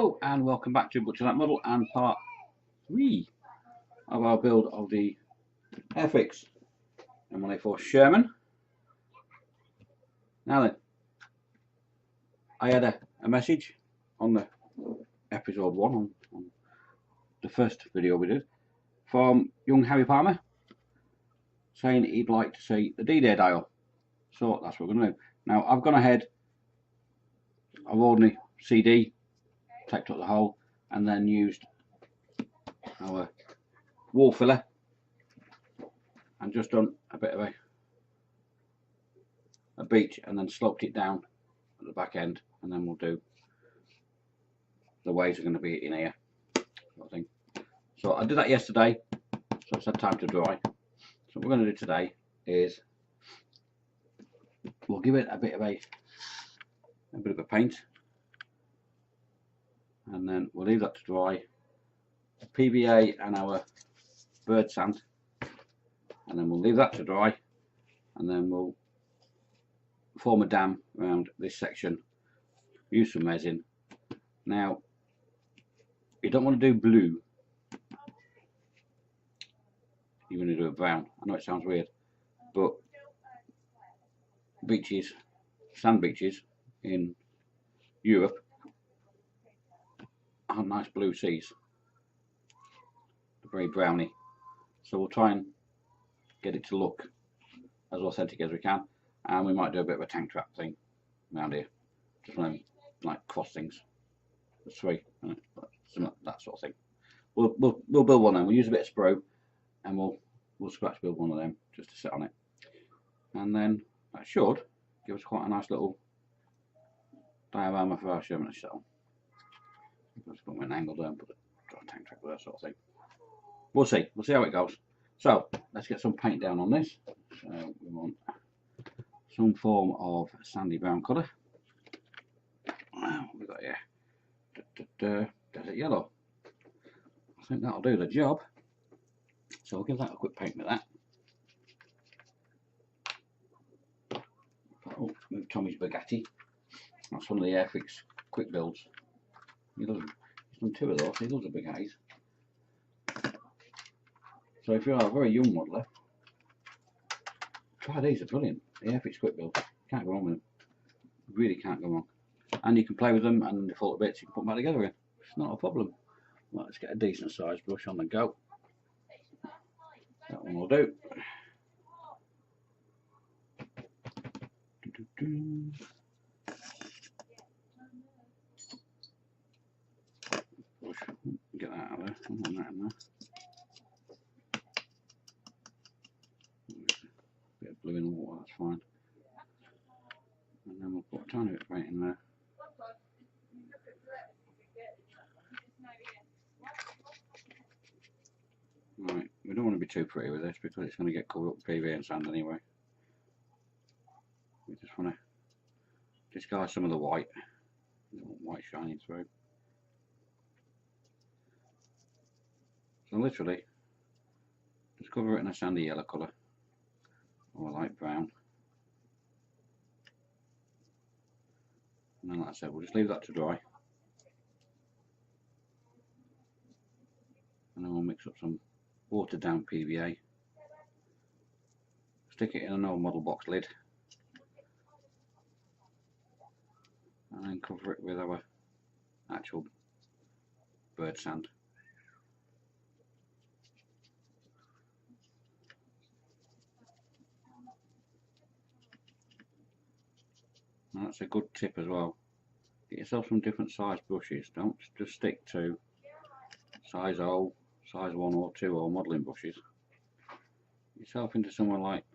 Hello and welcome back to Butcher That Model and part 3 of our build of the Airfix M1A4 Sherman. Now then, I had a message on the episode 1 on the first video we did from young Harry Palmer saying he'd like to see the D-Day dial. So that's what we're going to do. Now I've gone ahead, I've ordered a CD, taped up the hole, and then used our wall filler and just done a bit of a beach and then sloped it down at the back end, and then we'll do the ways are going to be in here sort of thing. So I did that yesterday, so it's had time to dry. So what we're going to do today is we'll give it a bit of a paint, and then we'll leave that to dry, PVA and our bird sand, and then we'll leave that to dry, and then we'll form a dam around this section, use some resin. Now you don't want to do blue, you want to do a brown. I know it sounds weird, but beaches, sand beaches in Europe aren't nice blue seas, they're very browny, so we'll try and get it to look as authentic as we can, and we might do a bit of a tank trap thing around here, just one of them, like cross things, there's three, that sort of thing. We'll build one of them. We'll use a bit of spray and we'll scratch build one of them just to sit on it, and then that should give us quite a nice little diorama for our Sherman to sit on. Just put an angle there and put a tank trap with that sort of thing. We'll see how it goes. So let's get some paint down on this. So we want some form of sandy brown colour. What have we got here? Desert yellow. I think that'll do the job. So we'll give that a quick paint with that. Oh, move Tommy's Bugatti. That's one of the Airfix quick builds. He's done two of those. He loves the Bugattis. So if you're a very young modeler, try these. Are brilliant. The Airfix quick build. Can't go wrong with them. Really can't go wrong. And you can play with them, and the fall bits you can put them back together again. It's not a problem. Right, let's get a decent sized brush on the go. That one will do. Get that out of there. I want that in there. Bit of blue in the water, that's fine. And then we'll put a tiny bit of paint in there. Right, we don't want to be too pretty with this because it's going to get covered up with PVA and sand anyway. We just want to discard some of the white. We don't want white shining through. So literally, just cover it in a sandy yellow colour or a light brown. And then like I said, we'll just leave that to dry. And then we'll mix up some watered down PVA. Stick it in an old model box lid. And then cover it with our actual bird sand. And that's a good tip as well. Get yourself some different size brushes. Don't just stick to size 0, size 1 or 2 or modelling brushes. Get yourself into somewhere like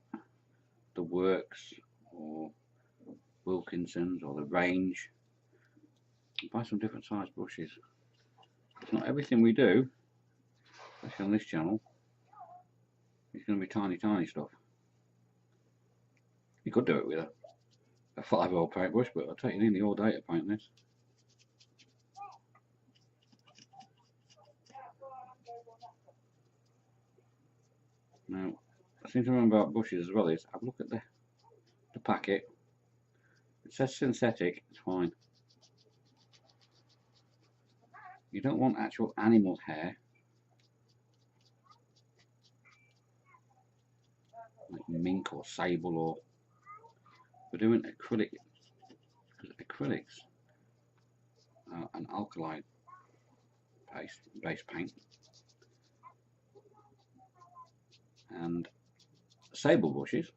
the Works or Wilkinson's or the Range. Buy some different size brushes. It's not everything we do, especially on this channel, it's going to be tiny stuff. You could do it with a 5-year-old paintbrush, but I'll take you nearly all day to paint this. Now, I seem to remember about brushes as well is have a look at the packet. It says synthetic, it's fine. You don't want actual animal hair, like mink or sable, or we're doing acrylic, because acrylics are an alkaline base paint, and sable brushes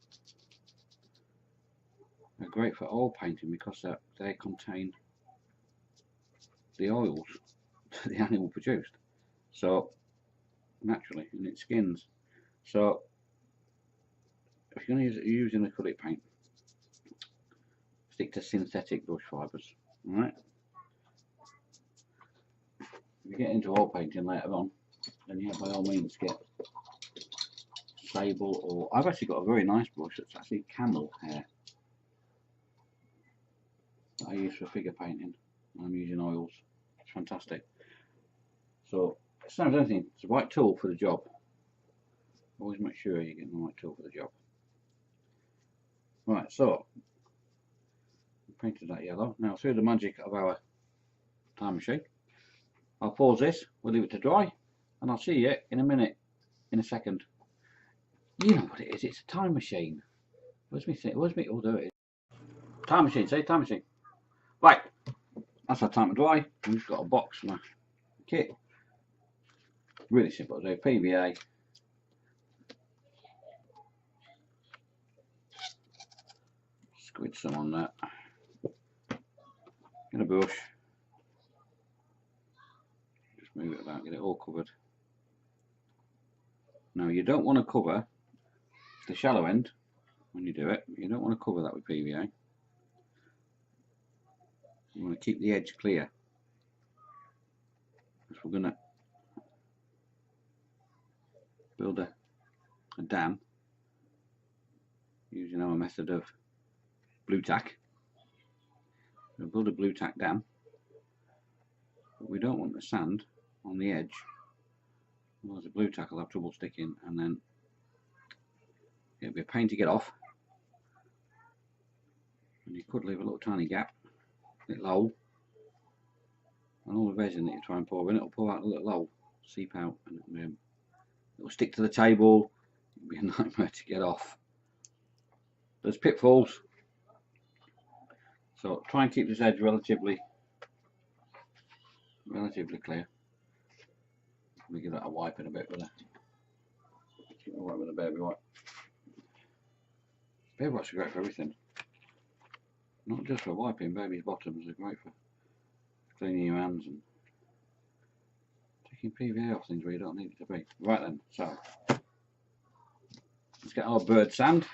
are great for oil painting because they contain the oils that the animal produced, so naturally in its skins. So if you're going to use an acrylic paint, stick to synthetic brush fibres. Alright, if you get into oil painting later on, then yeah, by all means get sable, or I've actually got a very nice brush that's actually camel hair that I use for figure painting. I'm using oils. It's fantastic. So as soon as anything, it's the right tool for the job. Always make sure you're getting the right tool for the job. Right, so I painted that yellow. Now through the magic of our time machine, I'll pause this, we'll leave it to dry, and I'll see you in a minute, in a second. You know what it is, it's a time machine. Where's me? Oh, there it is. Time machine, say time machine. Right, that's our time to dry. We've just got a box for my kit. Really simple to do. PVA. Squid some on that. Get a brush. Just move it about, get it all covered. Now you don't want to cover the shallow end when you do it. You don't want to cover that with PVA. You want to keep the edge clear, because we're going to build a dam using our method of blue tack. We'll build a blue tack dam, but we don't want the sand on the edge, otherwise the blue tack will have trouble sticking, and then it'll be a pain to get off, and you could leave a little tiny gap, a little hole, and all the resin that you try and pour in, it'll pour out a little hole, seep out, and it'll stick to the table. It'll be a nightmare to get off. There's pitfalls, so try and keep this edge relatively clear. We give that a wipe in a bit with a baby wipe. Baby wipes are great for everything, not just for wiping. Baby's bottoms are great for cleaning your hands and taking PVA off things where you don't need it to be. Right then, so let's get our bird sand,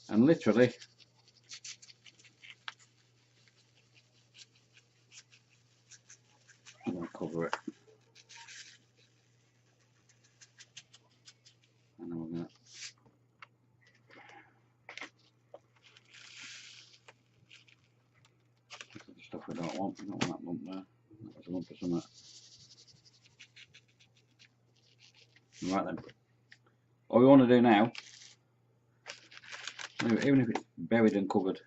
and literally I'm going to cover it, and then we're going to look at the stuff we don't want. We don't want that lump there. That was a lump of something. Right then, all we want to do now, even if it's buried and covered,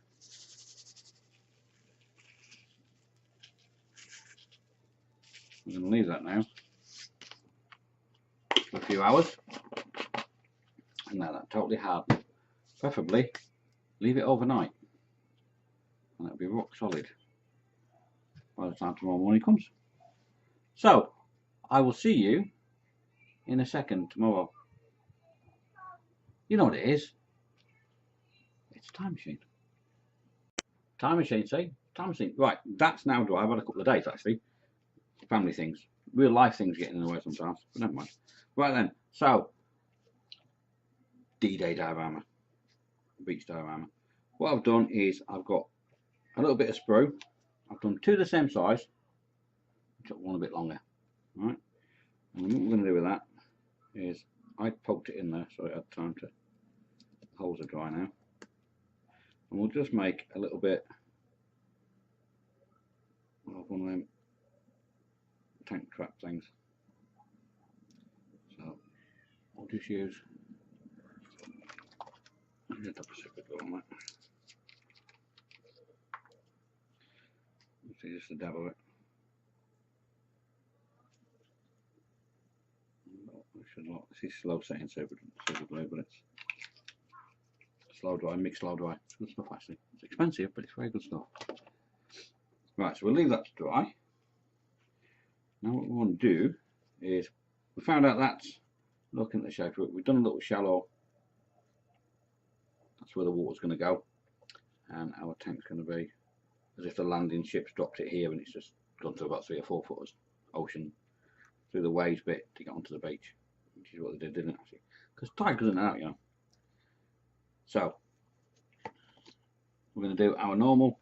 we're going to leave that now for a few hours and let that totally harden. Preferably leave it overnight, and it'll be rock solid by the time tomorrow morning comes. So I will see you in a second tomorrow. You know what it is, it's a time machine. Time machine, see? Time machine. Right, that's now dry. I've had a couple of days actually. Family things, real life things getting in the way sometimes, but never mind. Right then, so D-Day diorama, beach diorama. What I've done is I've got a little bit of sprue. I've done two the same size. I took one a bit longer. Right, and what we're going to do with that is I poked it in there so it had time to, the holes are dry now, and we'll just make a little bit of one of them tank trap things. So I'll just use on that. See, just a dab of it. This is slow setting super glue, but it's slow dry, mixed slow dry. It's good stuff actually. It's expensive, but it's very good stuff. Right, so we'll leave that to dry. Now what we want to do is, we found out that's looking at the shape. We've done a little shallow. That's where the water's going to go, and our tank's going to be as if the landing ship's dropped it here, and it's just gone to about 3 or 4 footers ocean through the waves bit to get onto the beach, which is what they did, didn't it, actually? Because tide goes in and out, you know. So we're going to do our normal,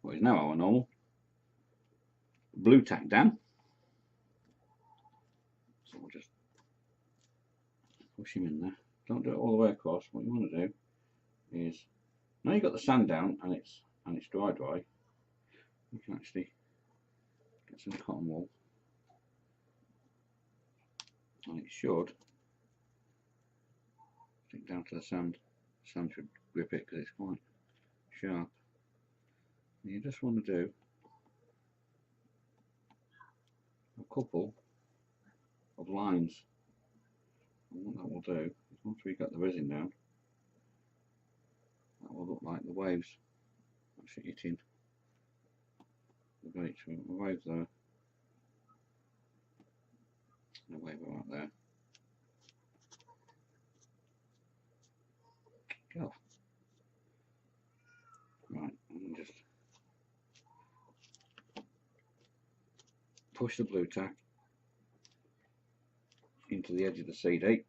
what is now our normal blue tack dam. So we'll just push him in there. Don't do it all the way across. What you want to do is, now you've got the sand down and it's dry, you can actually get some cotton wool, and it should stick down to the sand. The sand should grip it because it's quite sharp. And you just want to do a couple of lines, and what that will do is, once we get the resin down, that will look like the waves actually hitting the beach. So the waves there, and a wave right there. Get off. Right, and just push the blue tack into the edge of the CD.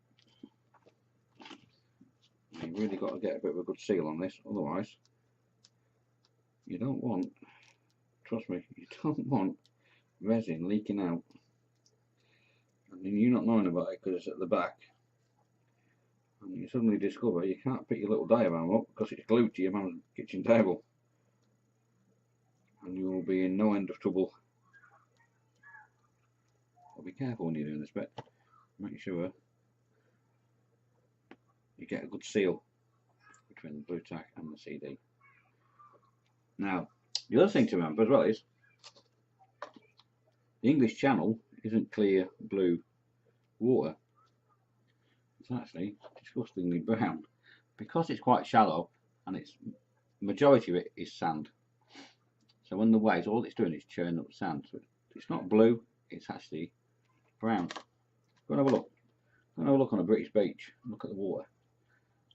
You've really got to get a bit of a good seal on this, otherwise you don't want, trust me, you don't want resin leaking out and then you not knowing about it because it's at the back, and you suddenly discover you can't pick your little diagram up because it's glued to your mum's kitchen table, and you will be in no end of trouble. So be careful when you're doing this bit. Make sure you get a good seal between the blue tack and the CD. Now, the other thing to remember as well is the English Channel isn't clear blue water. It's actually disgustingly brown because it's quite shallow and it's majority of it is sand. So when the waves, all it's doing is churning up sand. So it's not blue, it's actually brown. Go and have a look. Go and have a look on a British beach. Look at the water.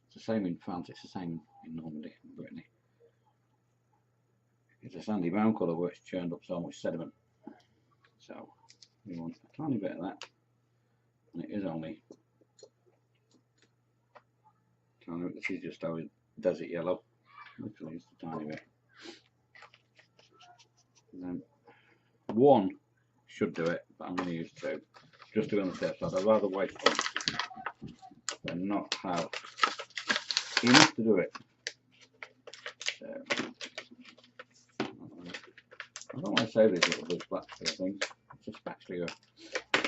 It's the same in France. It's the same in Normandy, in Brittany. It's a sandy brown colour where it's churned up so much sediment. So we want a tiny bit of that, and it is only tiny bit. This is just our desert yellow, literally just a tiny bit. And then one should do it, but I'm going to use 2, just to be on the safe side. I'd rather waste one than not have enough to do it. So I don't want to save these little blue spatula things. It's a spatula.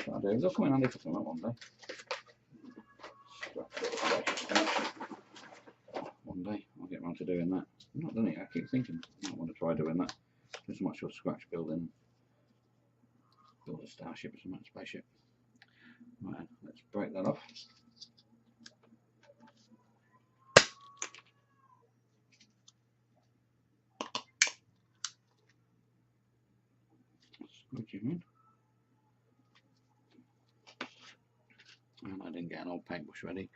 What I do. They'll come in handy for something one day. One day I'll get around to doing that. I've not done it. I keep thinking I might want to try doing that. Just so much of scratch building. Build a starship or something, spaceship. Right, let's break that off. Scratch him in. And I didn't get an old paintbrush ready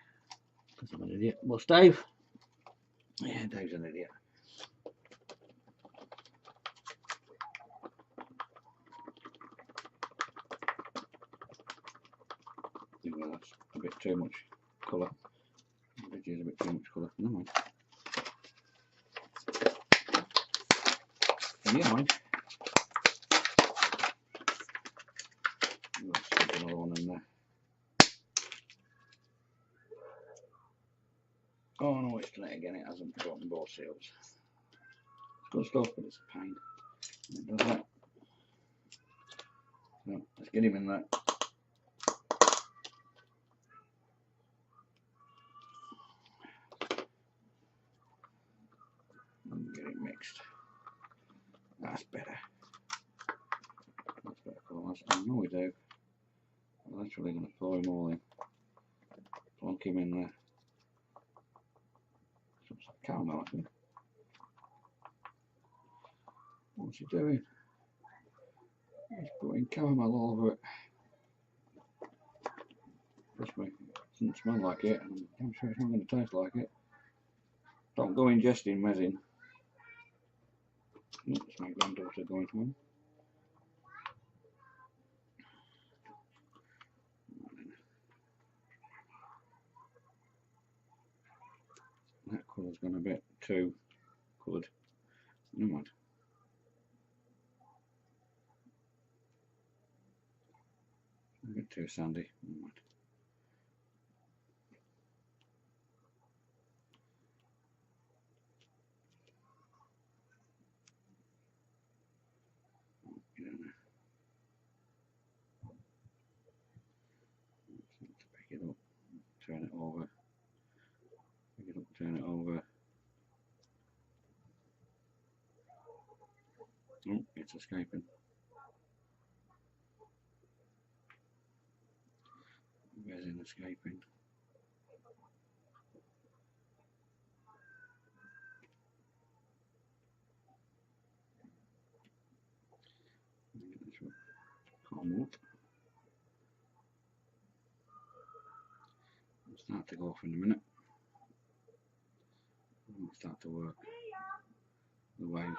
because I'm an idiot. What's Dave? Yeah, Dave's an idiot. Yeah, that's a bit too much colour. That is a bit too much colour. Never mind. Never mind. Let's stick another one in there. Oh no, it's done it again. It hasn't forgotten bore seals. It's good stuff, but it's a pain. It does that. So let's get him in there. And get it mixed. That's better. That's better colour. I know we do. I'm literally going to throw him all in. one came in there. Some sort of caramel, I think. What's he doing? He's putting caramel all over it. Trust me, it doesn't smell like it, and I'm sure it's not going to taste like it. Don't go ingesting resin. That's my granddaughter going home. That colour's gone a bit too coloured. Never mind. A bit too sandy. Never mind. Pick it up, turn it over. Pick it up, turn it over. Oh, it's escaping. Resin escaping. Calm up. It'll start to go off in a minute. It'll start to work. The waves.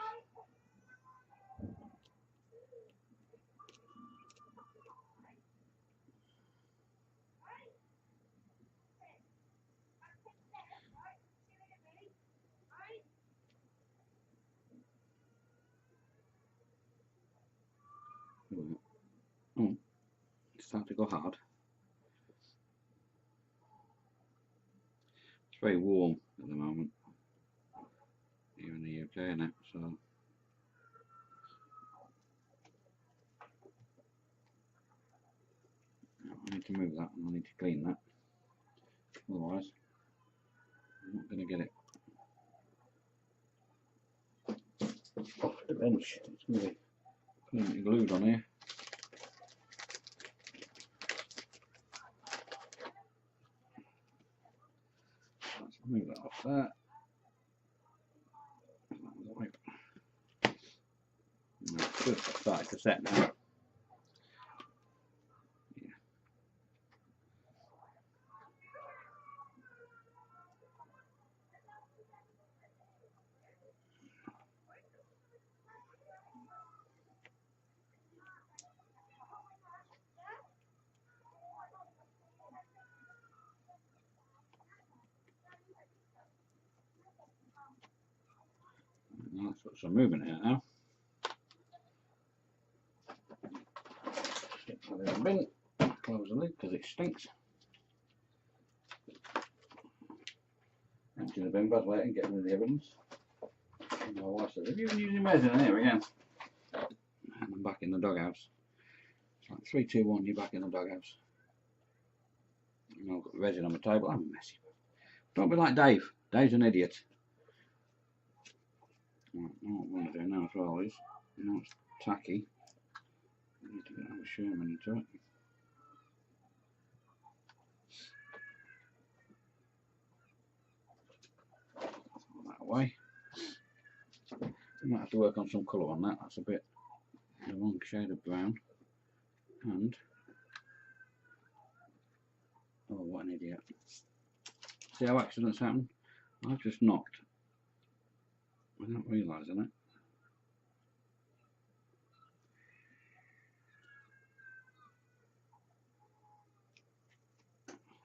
Oh, it's starting to go hard. It's very warm at the moment, here in the UK now, so I need to move that and I need to clean that, otherwise I'm not going to get it off the bench. It's going to be permanently glued on here. Let's move that off there. It's just started to set now. Yeah. That's got some movement here now. Stick that in the bin, close the lid because it stinks. Empty the bin back later and get rid of the evidence. And my wife says, have you been using resin in here again? And I'm back in the doghouse. It's like 3, 2, 1, you're back in the doghouse. And I've got resin on my table. I'm messy. Don't be like Dave. Dave's an idiot. Right, what I want to do now as well is, it's tacky. I need to get our Sherman into it. That way. We might have to work on some colour on that. That's a bit the wrong shade of brown. And oh, what an idiot! See how accidents happen? I've just knocked without realising it.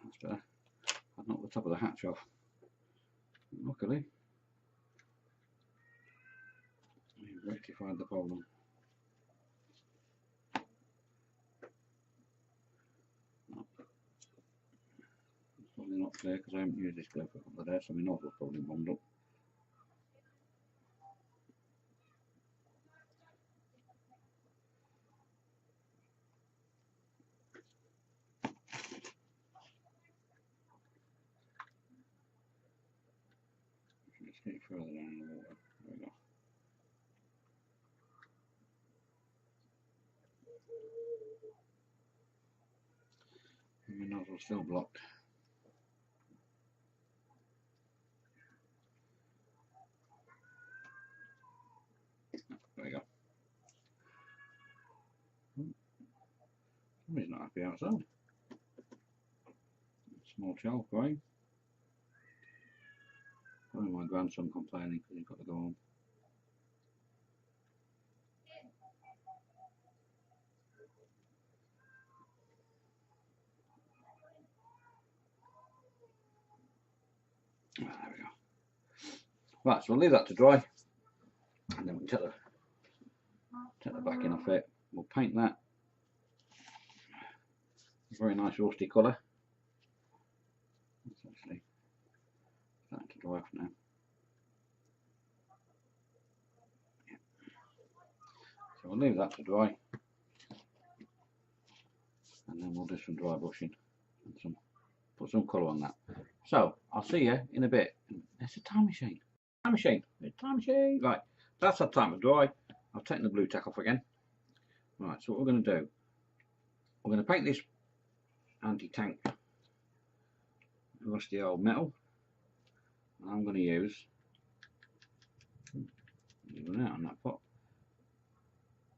That's better. I knocked the top of the hatch off. Luckily, we've rectified the problem. It's probably not clear because I haven't used this glue for a couple of days, so my nozzle's probably bombed up. Let's get it further down in the water. There we go. And my nozzle's still blocked. happy outside. Small child crying. Probably my grandson complaining because he's got to go home. There we go. Right, so we'll leave that to dry, and then we can take the backing off it. We'll paint that. Very nice rusty colour. It's actually starting to dry off now. Yeah. So we'll leave that to dry, and then we'll do some dry brushing and put some colour on that. So I'll see you in a bit. It's a time machine. Time machine. It's a time machine. Right, that's our time to dry. I've taken the blue tack off again. Right, so what we're going to do, we're going to paint this anti-tank rusty old metal. And I'm going to use, even out on that pot,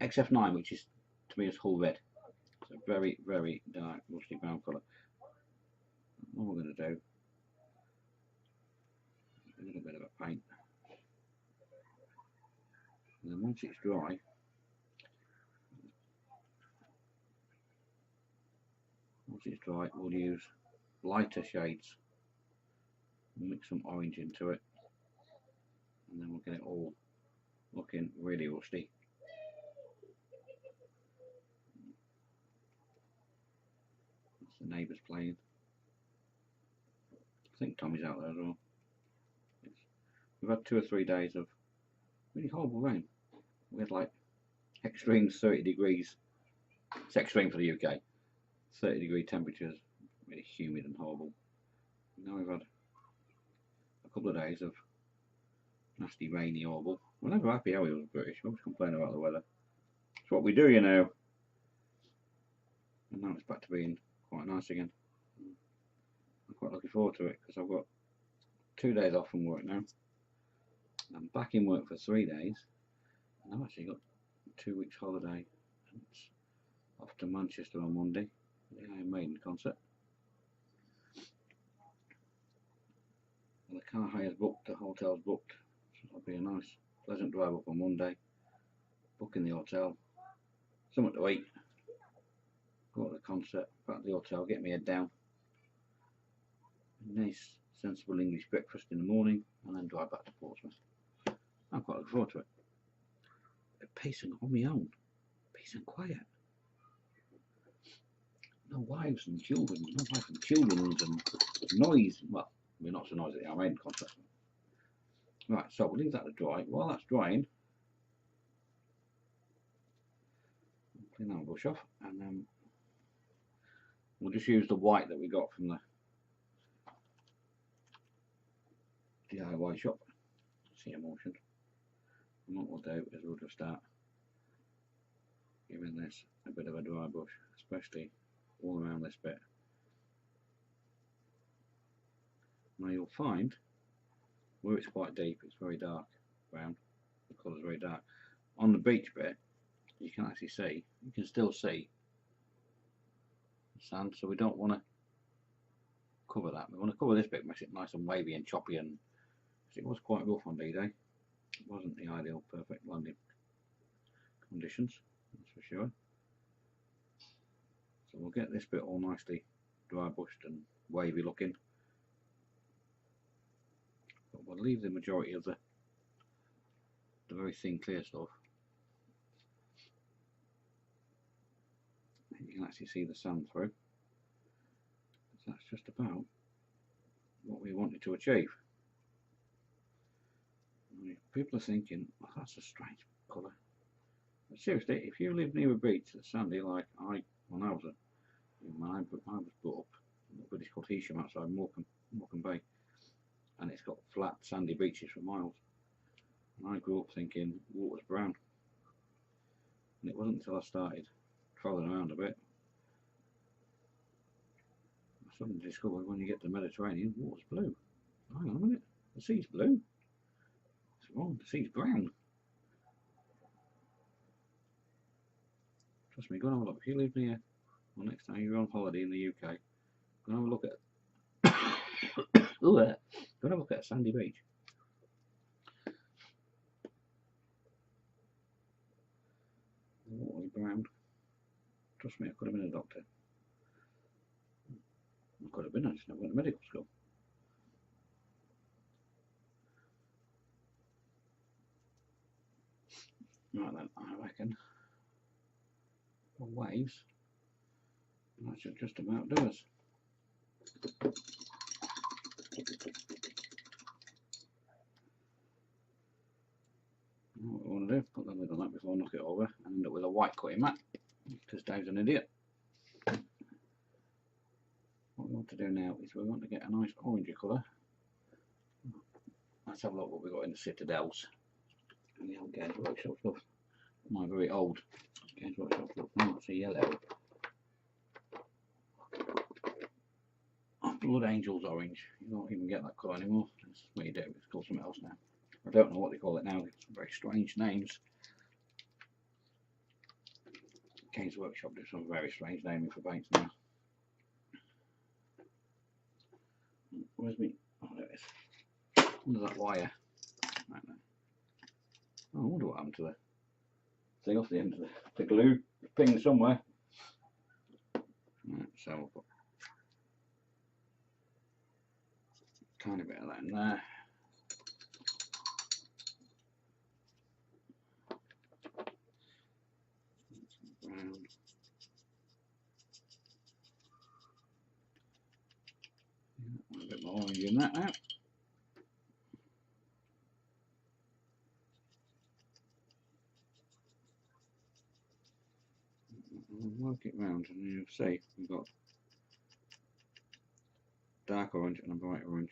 XF9, which is to me is whole red. It's a very, very dark rusty brown colour. What we're going to do, a little bit of a paint, and then once it's dry, we'll use lighter shades, mix some orange into it, and then we'll get it all looking really rusty. That's the neighbours playing. I think Tommy's out there as well. We've had 2 or 3 days of really horrible rain. We had like extreme 30 degrees. It's extreme for the UK. 30-degree temperatures, really humid and horrible. Now we've had a couple of days of nasty, rainy, horrible. We're never happy how we was British. We always complain about the weather. It's what we do, you know. And now it's back to being quite nice again. I'm quite looking forward to it because I've got 2 days off from work now. I'm back in work for 3 days, and I've actually got 2 weeks holiday. It's off to Manchester on Monday for the Iron Maiden concert. And the car hire's booked, the hotel's booked, so that'll be a nice, pleasant drive up on Monday. Booking the hotel, something to eat, go to the concert, back to the hotel, get my head down. A nice, sensible English breakfast in the morning, and then drive back to Portsmouth. I'm quite looking forward to it. Peace and on my own, peace and quiet. No wives and children, and noise. Well, we're not so noisy at the Iron Maiden concert. Right, so we'll leave that to dry. While that's drying, clean that bush off, and then we'll just use the white that we got from the DIY shop. See emulsion. And what we'll do is we'll just start giving this a bit of a dry brush, especially all around this bit. Now you'll find where it's quite deep, it's very dark brown. The colour's very dark. On the beach bit, you can actually see, you can still see the sand, so we don't want to cover that. We want to cover this bit, make it nice and wavy and choppy, and it was quite rough on D-Day. It wasn't the ideal perfect landing conditions, that's for sure. So we'll get this bit all nicely dry brushed and wavy looking, but we'll leave the majority of the very thin clear stuff. And you can actually see the sand through. So that's just about what we wanted to achieve. People are thinking, oh, that's a strange colour. But seriously, if you live near a beach that's sandy, like when I was brought up in a village called Hesham outside Morecambe Bay, and it's got flat sandy beaches for miles. And I grew up thinking water's brown, and it wasn't until I started travelling around a bit I suddenly discovered when you get to the Mediterranean, water's blue. Hang on a minute, the sea's blue. Wrong, the sea's brown. Trust me, go and have a look. If you live near Well, next time you're on holiday in the UK, go and have a look at go and have a look at a sandy beach. The water was brown. Trust me, I could have been a doctor. I could have been, I just never went to medical school. Right then, I reckon for waves, that should just about do us. What we want to do, put the lid on that before I knock it over and end up with a white cutting mat, because Dave's an idiot. What we want to do now is we want to get a nice orangey colour. Let's have a look what we got in the Citadels and the old Games Workshop stuff. My very old Games Workshop stuff. Oh, it's a yellow. Oh, Blood Angels orange. You don't even get that colour anymore. That's what you do. It's called something else now. I don't know what they call it now. It's some very strange names. Games Workshop do some very strange naming for paints now. Where's me? Oh, there it is. Under that wire. Right now. Oh, I wonder what happened to the thing off the end of the glue. Ping somewhere. Right, so we'll put a tiny bit of that in there. Brown. A bit more orange in that now. We'll work it round and you'll see we've got dark orange and a bright orange.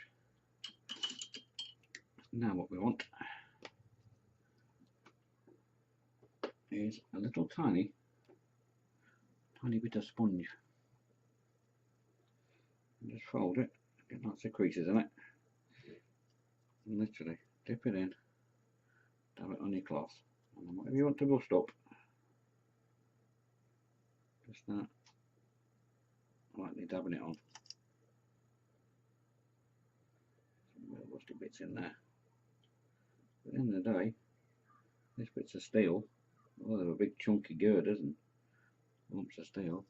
Now what we want is a little tiny bit of sponge. And just fold it, get lots of creases in it, and literally dip it in, dab it on your cloth, and then whatever you want to bust up, just start lightly dabbing it on. Some little rusty bits in there. But at the end of the day, this bit's of steel, well, they're a big chunky girders and lumps of steel.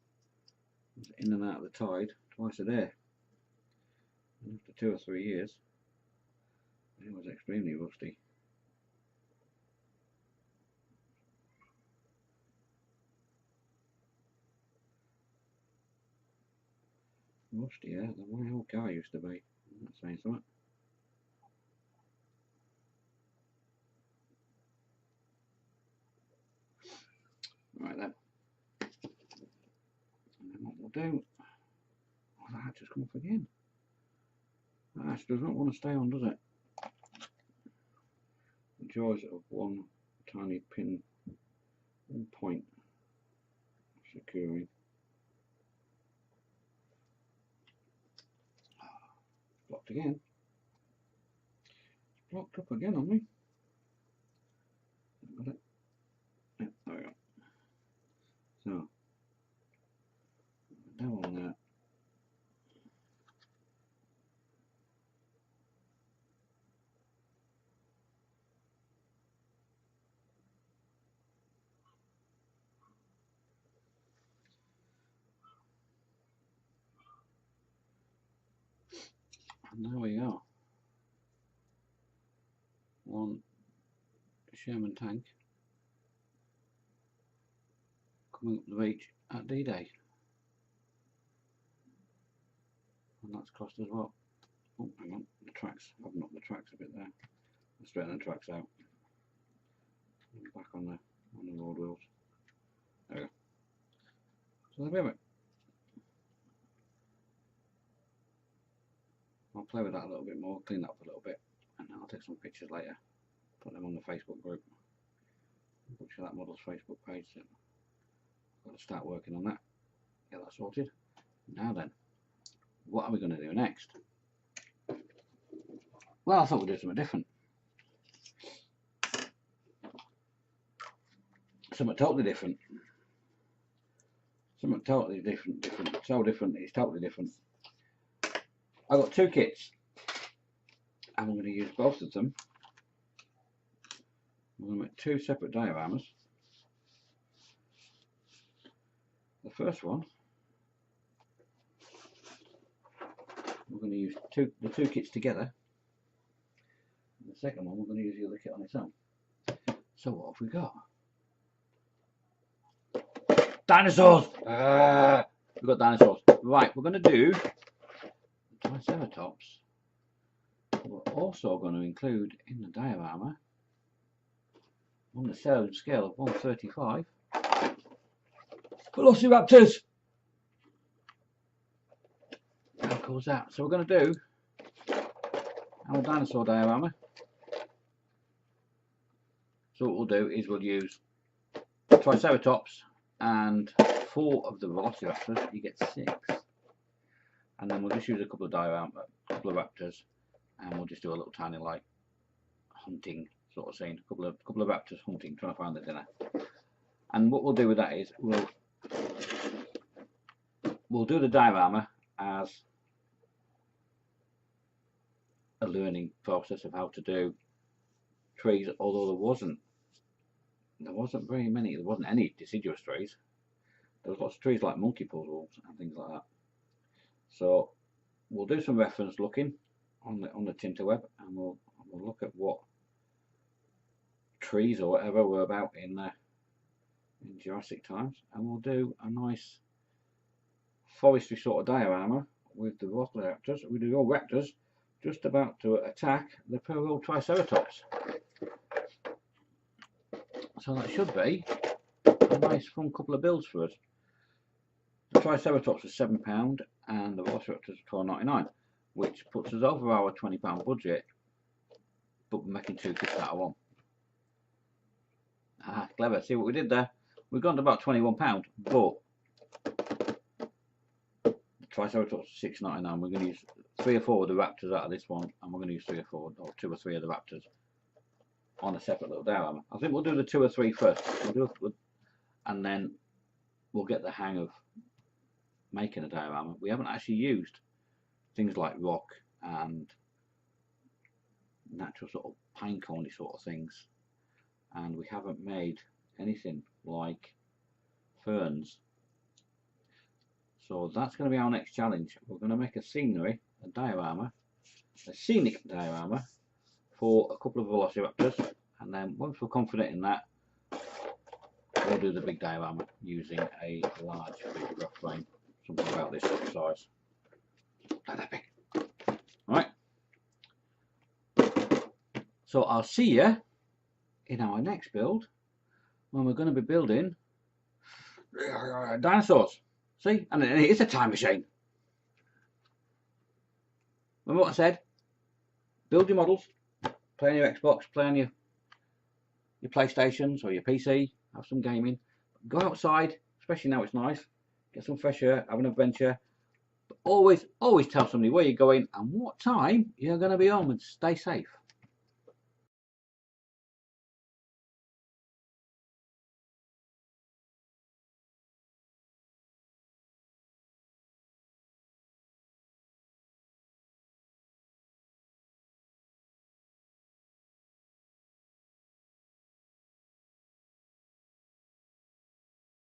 It's in and out of the tide twice a day. And after 2 or 3 years, it was extremely rusty. Rustier than my old car used to be. That's saying something. Right then. And then what we'll do. Oh, that just come off again. That actually does not want to stay on, does it? The joys of one tiny pin, one point securing. Blocked again. It's blocked up again on me. Got it. Yeah, there we go. So, down on that. And there we are. One Sherman tank coming up the beach at D-Day. And that's cost as well. Oh, hang on, the tracks. I've knocked the tracks a bit there. Let's straighten the tracks out. Back on the road wheels. There we go. So there we have it. I'll play with that a little bit more, clean that up a little bit, and I'll take some pictures later. Put them on the Facebook group. Butcher That Models Facebook page. So I've got to start working on that. Get that sorted. Now then, what are we going to do next? Well, I thought we'd do something different. Something totally different. Something totally different, so different, it's totally different. I've got two kits, and I'm going to use both of them. I'm going to make two separate dioramas. The first one, we're going to use the two kits together. And the second one, we're going to use the other kit on its own. So what have we got? Dinosaurs! We've got dinosaurs. Right, we're going to do the Triceratops. We're also going to include in the diorama, on the scale of 135, Velociraptors! How cool is that? So we're going to do our dinosaur diorama. So what we'll do is we'll use Triceratops and 4 of the Velociraptors. You get 6, and then we'll just use a couple of raptors, and we'll just do a little tiny like hunting sort of scene. A couple of raptors hunting, trying to find their dinner. And what we'll do with that is we'll do the diorama as a learning process of how to do trees, although there wasn't very many, there wasn't any deciduous trees. There was lots of trees like monkey puzzles and things like that. So we'll do some reference looking on the Tinterweb, and we'll look at what trees or whatever were about in Jurassic times, and we'll do a nice forestry sort of diorama with the Velociraptors, with the old raptors just about to attack the poor old Triceratops. So that should be a nice fun couple of builds for us. The Triceratops was £7 and the Velociraptors were £12.99, which puts us over our £20 budget, but we're making 2 kits out of 1. Ah, clever. See what we did there? We've gone to about £21, but the Triceratops is £6.99. We're going to use 3 or 4 of the raptors out of this one, and we're going to use 3 or 4 or 2 or 3 of the raptors on a separate little diorama. I think we'll do the 2 or 3 first. And then we'll get the hang of making a diorama. We haven't actually used things like rock and natural sort of pine coney sort of things, and we haven't made anything like ferns. So that's going to be our next challenge. We're going to make a scenic diorama for a couple of Velociraptors, and then once we're confident in that, we'll do the big diorama using a large big rough frame, something about this sort of size. Like that big. Alright. So I'll see you in our next build when we're going to be building dinosaurs. See? And it is a time machine. Remember what I said? Build your models, play on your Xbox, play on your PlayStations or your PC, have some gaming. Go outside, especially now it's nice, get some fresh air, have an adventure. But always tell somebody where you're going and what time you're going to be home, and stay safe.